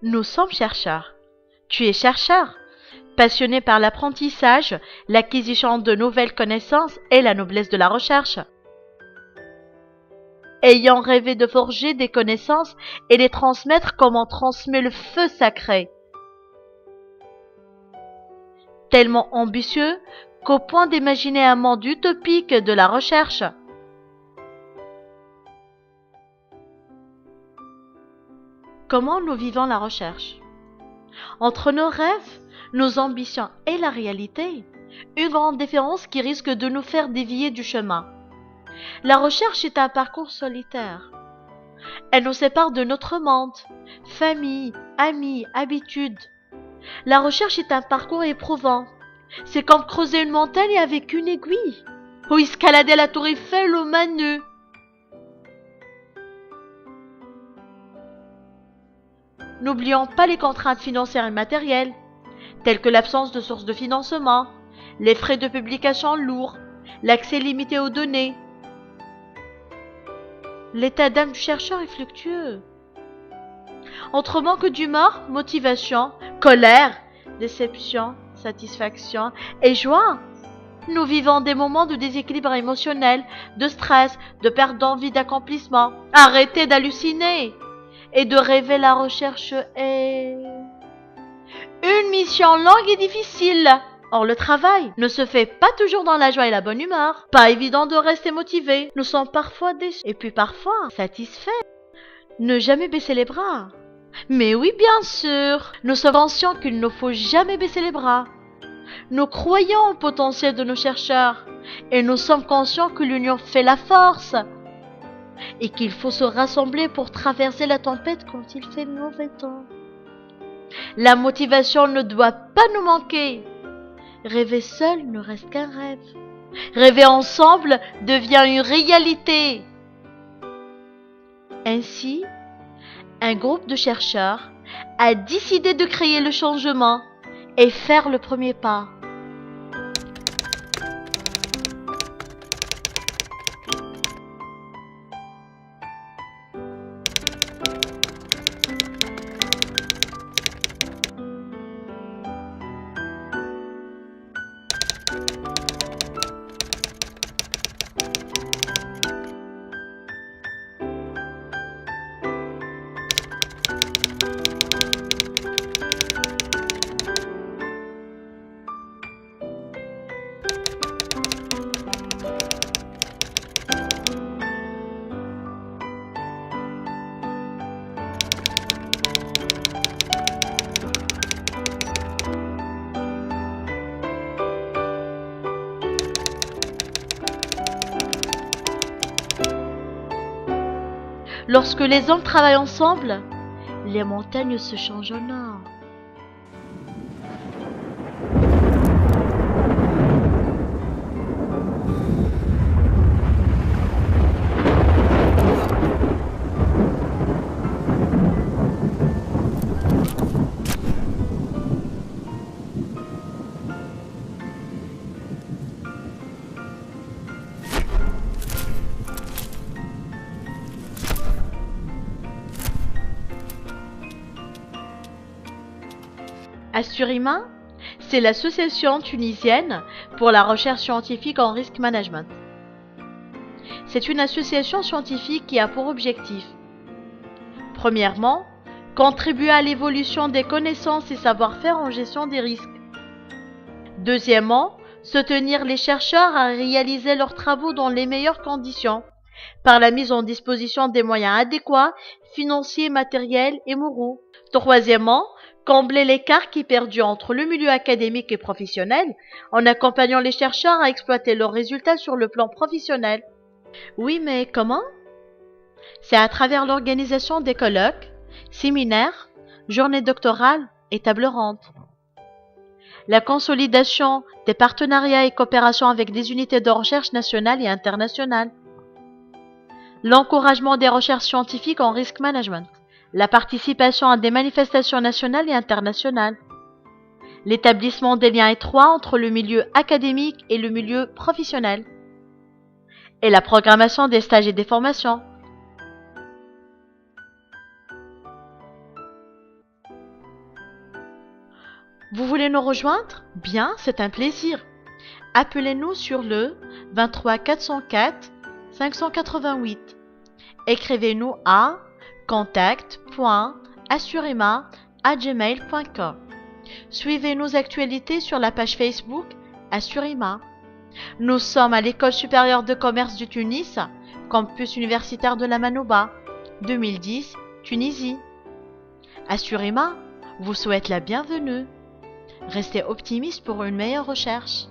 Nous sommes chercheurs. Tu es chercheur, passionné par l'apprentissage, l'acquisition de nouvelles connaissances et la noblesse de la recherche. Ayant rêvé de forger des connaissances et les transmettre comme on transmet le feu sacré. Tellement ambitieux qu'au point d'imaginer un monde utopique de la recherche. Comment nous vivons la recherche? Entre nos rêves, nos ambitions et la réalité, une grande différence qui risque de nous faire dévier du chemin. La recherche est un parcours solitaire. Elle nous sépare de notre monde, famille, amis, habitudes. La recherche est un parcours éprouvant. C'est comme creuser une montagne avec une aiguille, ou escalader la tour Eiffel aux mains nues. N'oublions pas les contraintes financières et matérielles, telles que l'absence de sources de financement, les frais de publication lourds, l'accès limité aux données. L'état d'âme du chercheur est fluctueux. Entre manque d'humeur, motivation, colère, déception, satisfaction et joie, nous vivons des moments de déséquilibre émotionnel, de stress, de perte d'envie d'accomplissement. Arrêtez d'halluciner et de rêver. La recherche est une mission longue et difficile. Or, le travail ne se fait pas toujours dans la joie et la bonne humeur. Pas évident de rester motivé. Nous sommes parfois déçus et puis parfois satisfaits. Ne jamais baisser les bras. Mais oui, bien sûr, nous sommes conscients qu'il ne faut jamais baisser les bras. Nous croyons au potentiel de nos chercheurs et nous sommes conscients que l'union fait la force et qu'il faut se rassembler pour traverser la tempête quand il fait mauvais temps. La motivation ne doit pas nous manquer. Rêver seul ne reste qu'un rêve. Rêver ensemble devient une réalité. Ainsi, un groupe de chercheurs a décidé de créer le changement et faire le premier pas. Lorsque les hommes travaillent ensemble, les montagnes se changent en or. Assurima, c'est l'association tunisienne pour la recherche scientifique en risk management. C'est une association scientifique qui a pour objectif, premièrement, contribuer à l'évolution des connaissances et savoir-faire en gestion des risques. Deuxièmement, soutenir les chercheurs à réaliser leurs travaux dans les meilleures conditions, par la mise en disposition des moyens adéquats, financiers, matériels et moraux. Troisièmement, combler l'écart qui perdure entre le milieu académique et professionnel en accompagnant les chercheurs à exploiter leurs résultats sur le plan professionnel. Oui, mais comment? C'est à travers l'organisation des colloques, séminaires, journées doctorales et tables rondes. La consolidation des partenariats et coopérations avec des unités de recherche nationales et internationales. L'encouragement des recherches scientifiques en risk management. La participation à des manifestations nationales et internationales, l'établissement des liens étroits entre le milieu académique et le milieu professionnel, et la programmation des stages et des formations. Vous voulez nous rejoindre? Bien, c'est un plaisir. Appelez-nous sur le 23 404 588. Écrivez-nous à contact.assurima@gmail.com. Suivez nos actualités sur la page Facebook Assurima. Nous sommes à l'École supérieure de commerce du Tunis, campus universitaire de la Manouba, 2010, Tunisie. Assurima vous souhaite la bienvenue. Restez optimiste pour une meilleure recherche.